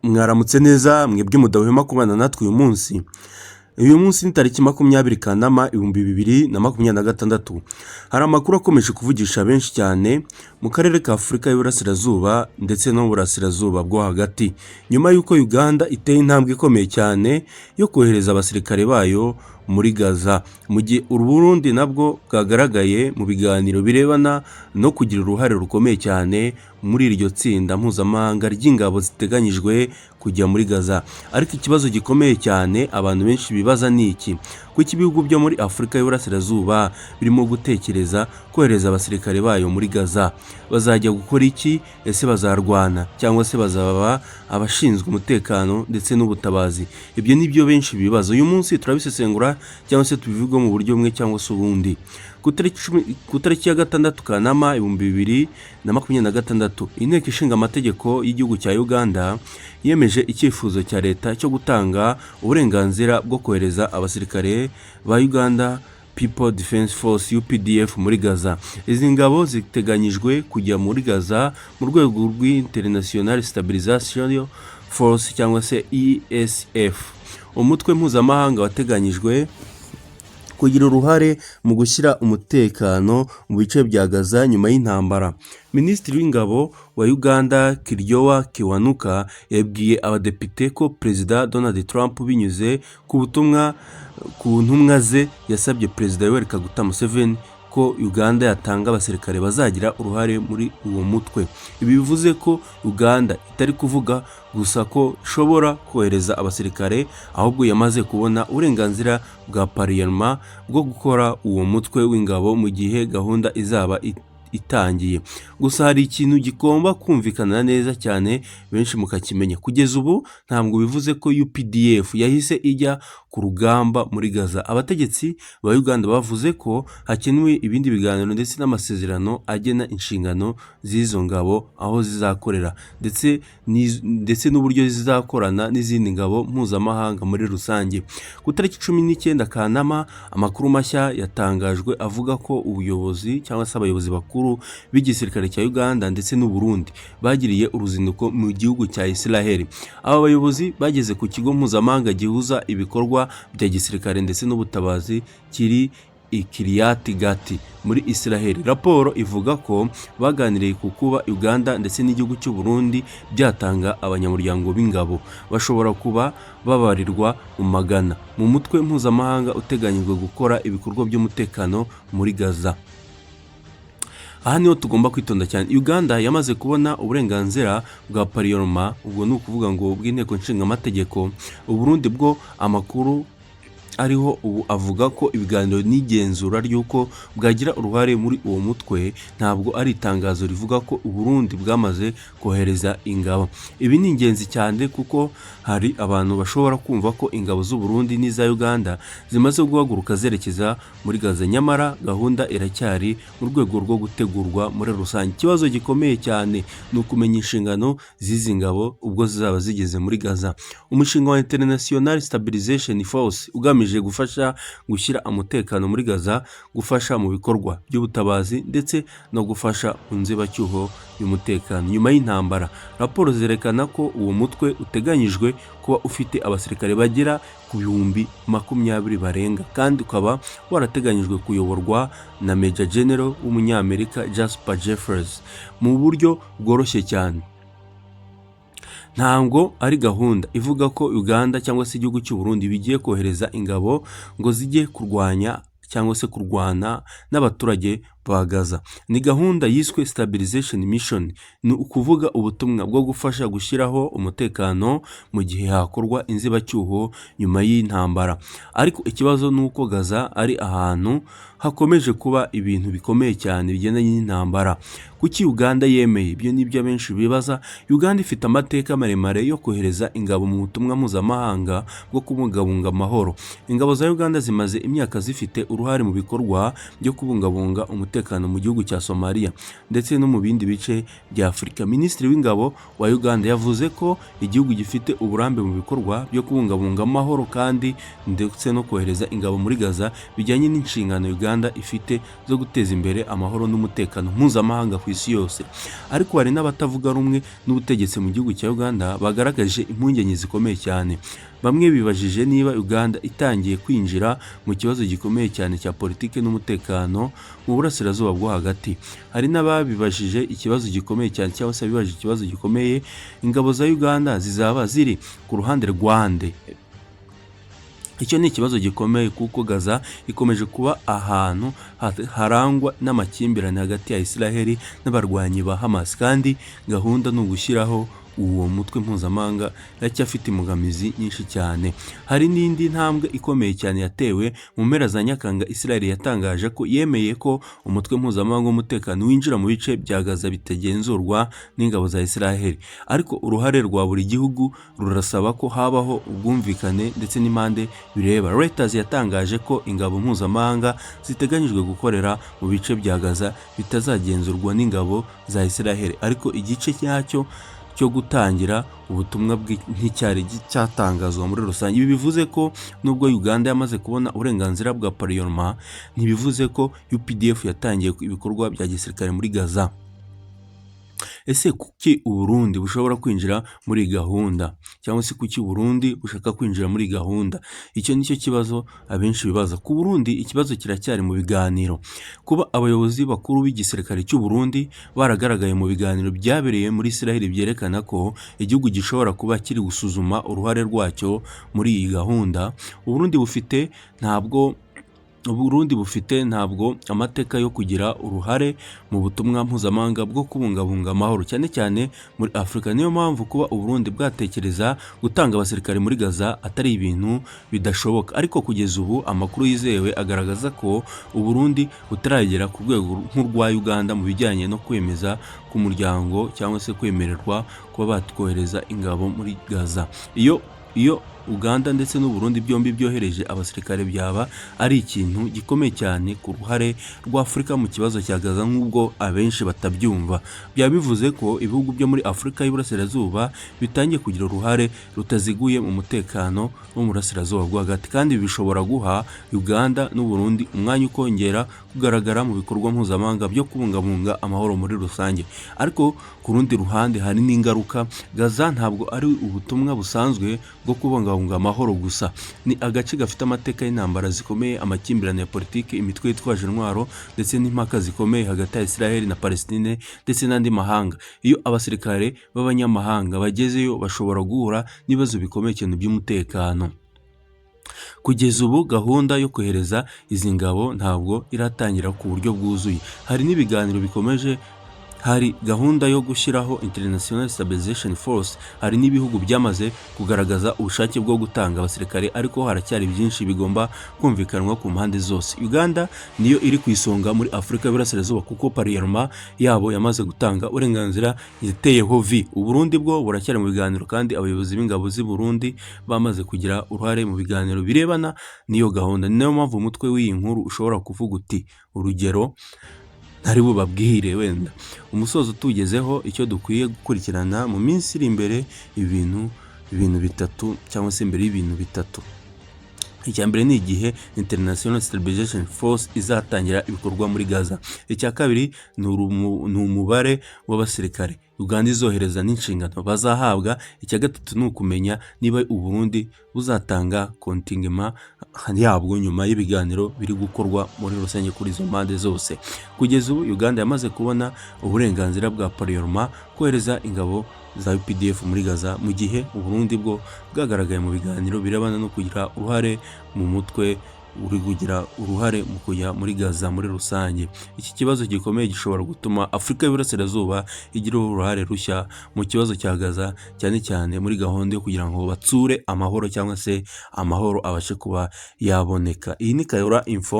Mwaramutse neza mwebwe mudahwema kubana natwe uyu munsi ni tariki 20 Kanama 2026. Hari amakuru akomeje kuvugisha benshi cyane mu karere ka Afurika y'Iburasirazuba ndetse no mu burasirazuba bwo hagati, nyuma y'uko Uganda iteye intambwe ikomeye cyane yo kohereza abasirikare bayo muri Gaza, mu gihe Burundi nabwo bwagaragaye mu biganiro birebana no kugira uruhare rukomeye cyane muri iryo tsinda mpuzamahanga ry'ingabo ziteganyijwe kujya muri Gaza. Ariko ikibazo gikomeye cyane abantu benshi bibaza ni iki: kuki ibihugu byo muri Afurika y'Iburasirazuba birimo gutekereza kohereza abasirikare bayo muri Gaza? Bazajya gukora iki? Ese bazarwana cyangwa se bazaba abashinzwe umutekano ndetse n'ubutabazi? Ibyo ni byo benshi bibaza. Uyu munsi turabisesengura cyangwa se tubivuga mu buryo bumwe cyangwa se ubundi. Ku tariki ya 6 Kanama 2026, inteko ishinga amategeko y'igihugu cya Uganda yemeje icyifuzo cya leta cyo gutanga uburenganzira bwo kohereza abasirikare ba Uganda People Defense Force UPDF muri Gaza. Izi ngabo ziteganyijwe kujya muri Gaza mu rwego rw'International Stabilization Force cyangwa se ESF, umutwe mpuzamahanga wateganyijwe kugira uruhare mu gushyira umutekano mu bice bya Gaza nyuma y'intambara. Minisitiri w'ingabo wa Uganda Kiryowa Kiwanuka yabwiye abadepite ko Perezida Donald Trump binyuze ku ntumwa ze yasabye Perezida Yoweri Kaguta Museveni ko Uganda yatanga abasirikare bazagira uruhare muri uwo mutwe. Ibi bivuze ko Uganda itari kuvuga gusa ko ishobora kohereza abasirikare, ahubwo yamaze kubona uburenganzira bwa pariyema bwo gukora uwo mutwe w'ingabo mu gihe gahunda izaba itangiye. Gusa hari ikintu gigomba kumvikana neza cyane benshi mukakimenya. Kugeza ubu ntabwo bivuze ko UPDF yahise ijya ku rugamba muri Gaza. Abategetsi ba Uganda bavuze ko hakenewe ibindi biganiro ndetse n'amasezerano agena inshingano z'izo ngabo, aho zizakorera ndetse n'uburyo zizakorana n'izindi ngabo mpuzamahanga muri rusange. Ku tariki 19 Kanama, amakuru mashya yatangajwe avuga ko ubuyobozi cyangwa se abayobozi bakuru b'igisirikare cya Uganda ndetse n'u Burundi bagiriye uruzinduko mu gihugu cya Israel. Aba bayobozi bageze ku kigo mpuzamahanga gihuza ibikorwa bya gisirikare ndetse n'ubutabazi kiri Kiryat Gat muri Israel. Raporo ivuga ko baganiriye ku kuba Uganda ndetse n'igihugu cy'u Burundi byatanga abanyamuryango b'ingabo bashobora kuba babarirwa mu magana mu mutwe mpuzamahanga uteganyijwe gukora ibikorwa by'umutekano muri Gaza. Aha niho tugomba kwitonda cyane. Uganda yamaze kubona uburenganzira bwa pariyema, ubwo ni ukuvuga ngo bw'inteko nshinga amategeko. Burundi bwo amakuru ariho ubu avuga ko ibiganiro n'igenzura ry'uko bwagira uruhare muri uwo mutwe ntabwo ari itangazo rivuga ko Burundi bwamaze kohereza ingabo. Ibi ni ingenzi cyane kuko hari abantu bashobora kumva ko ingabo z'u Burundi n'iza Uganda zimaze guhaguruka zerekeza muri Gaza, nyamara gahunda iracyari mu rwego rwo gutegurwa muri rusange. Ikibazo gikomeye cyane ni ukumenya inshingano z'izi ngabo ubwo zizaba zigeze muri Gaza. Umushinga wa International Stabilization Force ugamije gufasha gushyira umutekano muri Gaza, gufasha mu bikorwa by'ubutabazi ndetse no gufasha mu nzibacyuho y'umutekano nyuma y'intambara. Raporo zerekana ko uwo mutwe uteganyijwe kuba ufite abasirikare bagera ku 20,000 barenga, kandi ukaba warateganyijwe kuyoborwa na Major General w'umunyamerika Jasper Jeffers mu buryo bworoshye cyane. Ntabwo ari gahunda ivuga ko Uganda cyangwa se igihugu cy'u Burundi bigiye kohereza ingabo ngo zijye kurwanya cyangwa se kurwana n'abaturage ba Gaza. Ni gahunda yiswe Stabilization Mission, ni ukuvuga ubutumwa bwo gufasha gushyiraho umutekano mu gihe hakorwa inzibacyuho nyuma y'intambara. Ariko ikibazo ni uko Gaza ari ahantu hakomeje kuba ibintu bikomeye cyane bigendanye n'intambara. Kuki Uganda yemeye? Ibyo ni byo benshi bibaza. Uganda ifite amateka maremare yo kohereza ingabo mu butumwa mpuzamahanga bwo kubungabunga amahoro. Ingabo za Uganda zimaze imyaka zifite uruhare mu bikorwa byo kubungabunga umutekano umutekano mu gihugu cya Somalia ndetse no mu bindi bice bya Afurika. Minisitiri w'ingabo wa Uganda yavuze ko igihugu gifite uburambe mu bikorwa byo kubungabunga amahoro kandi ndetse no kohereza ingabo muri Gaza bijyanye n'inshingano Uganda ifite zo guteza imbere amahoro n'umutekano mpuzamahanga ku isi yose. Ariko hari n'abatavuga rumwe n'ubutegetsi mu gihugu cya Uganda bagaragaje impungenge zikomeye cyane. Bamwe bibajije niba Uganda itangiye kwinjira mu kibazo gikomeye cyane cya politiki n'umutekano mu burasirazuba bwo hagati. Hari n'ababibajije ikibazo gikomeye cyane cyangwa se bibajije ikibazo gikomeye, ingabo za Uganda zizaba ziri ku ruhande rwande. Icyo ni ikibazo gikomeye kuko Gaza ikomeje kuba ahantu harangwa n'amakimbirane hagati ya Israel n'abarwanyi ba Hamas, kandi gahunda ni ugushyiraho uwo mutwe mpuzamahanga iracyafite imbogamizi nyinshi cyane. Hari n'indi ntambwe ikomeye cyane yatewe mu mpera za Nyakanga. Israel yatangaje ko yemeye ko umutwe mpuzamahanga w'umutekano winjira mu bice bya Gaza bitagenzurwa n'ingabo za Israel, ariko uruhare rwa buri gihugu rurasaba ko habaho ubwumvikane ndetse n'impande bireba. Reuters yatangaje ko ingabo mpuzamahanga ziteganyijwe gukorera mu bice bya Gaza bitazagenzurwa n'ingabo za Israel, ariko igice cyacyo cyo gutangira ubutumwa nticyari cyatangazwa muri rusange. Ibi bivuze ko nubwo Uganda yamaze kubona uburenganzira bwa parlement, ntibivuze ko UPDF yatangiye ibikorwa bya gisirikare muri Gaza. Ese kuki Uburundi bushobora kwinjira muri gahunda, cyangwa se kuki Burundi bushaka kwinjira muri gahunda? Icyo nicyo kibazo abenshi bibaza. Ku Burundi ikibazo kiracyari mu biganiro. Kuba abayobozi bakuru b'igisirikare cy'u Burundi baragaragaye mu biganiro byabereye muri Israel byerekana ko igihugu gishobora kuba kiri gusuzuma uruhare rwacyo muri iyi gahunda. Uburundi bufite ntabwo amateka yo kugira uruhare mu butumwa mpuzamahanga bwo kubungabunga amahoro, cyane cyane muri Afurika. Niyo mpamvu kuba Uburundi bwatekereza gutanga abasirikare muri Gaza atari ibintu bidashoboka. Ariko kugeza ubu amakuru yizewe agaragaza ko Uburundi butaragera ku rwego nk'urwa Uganda mu bijyanye no kwemeza ku muryango cyangwa se kwemererwa kuba batwohereza ingabo muri Gaza. Iyo Uganda ndetse n'Uburundi byombi byohereje abasirikare, byaba ari ikintu gikomeye cyane ku ruhare rwa Afurika mu kibazo cya Gaza, nk'ubwo abenshi batabyumva. Byaba bivuze ko ibihugu byo muri Afurika y'Iburasirazuba bitangiye kugira uruhare rutaziguye mu mutekano wo mu burasirazuba bwo hagati, kandi bishobora guha Uganda n'Uburundi umwanya ukongera kugaragara mu bikorwa mpuzamahanga byo kubungabunga amahoro muri rusange. Ariko ku rundi ruhande hari n'ingaruka. Gaza ntabwo ari ubutumwa busanzwe bwo kubungabunga amahoro gusa. Ni agace gafite amateka y'intambara zikomeye, amakimbirane ya politiki, imitwe yitwaje intwaro ndetse n'impaka zikomeye hagati ya Israel na Palestine ndetse n'andi mahanga. Iyo abasirikare b'abanyamahanga bagezeyo bashobora guhura n'ibibazo bikomeye cyane by'umutekano. Kugeza ubu gahunda yo kohereza izi ngabo ntabwo iratangira ku buryo bwuzuye. Hari n'ibiganiro bikomeje. Hari gahunda yo gushyiraho International Stabilization Force. Hari n'ibihugu byamaze kugaragaza ubushake bwo gutanga abasirikare, ariko haracyari byinshi bigomba kumvikanwa ku mpande zose. Uganda niyo iri ku isonga muri Afurika y'Iburasirazuba kuko parlement yabo yamaze gutanga uburenganzira yateyeho vi. Uburundi bwo buracyari mu biganiro, kandi abayobozi b'ingabo z'i Burundi bamaze kugira uruhare mu biganiro birebana n'iyo gahunda. Niyo mpamvu umutwe w'iyi nkuru ushobora kuvuga uti, urugero ntari bubabwire wenda umusozo tugezeho, icyo dukwiye gukurikirana mu minsi iri imbere, ibintu bitatu cyangwa se imbere y'ibintu bitatu. Icya mbere ni igihe International Stabilization Force izatangira ibikorwa muri Gaza. Icya kabiri ni umubare w'abasirikare Uganda izohereza n'inshingano bazahabwa. Icya gatatu ni ukumenya niba Uburundi buzatanga kontingema yabwo nyuma y'ibiganiro biri gukorwa muri rusange kuri izo mpande zose. Kugeza ubu Uganda yamaze kubona uburenganzira bwa parlement kohereza ingabo za UPDF muri Gaza, mu gihe Uburundi bwo bwagaragaye mu biganiro birebana no kugira uruhare mu mutwe uri kugira uruhare mu kujya muri Gaza muri rusange. Iki kibazo gikomeye gishobora gutuma Afurika y'Iburasirazuba igira uruhare rushya mu kibazo cya Gaza, cyane cyane muri gahunda yo kugira ngo batsure amahoro cyangwa se amahoro abashe kuba yaboneka. Iyi ni Kayora Info.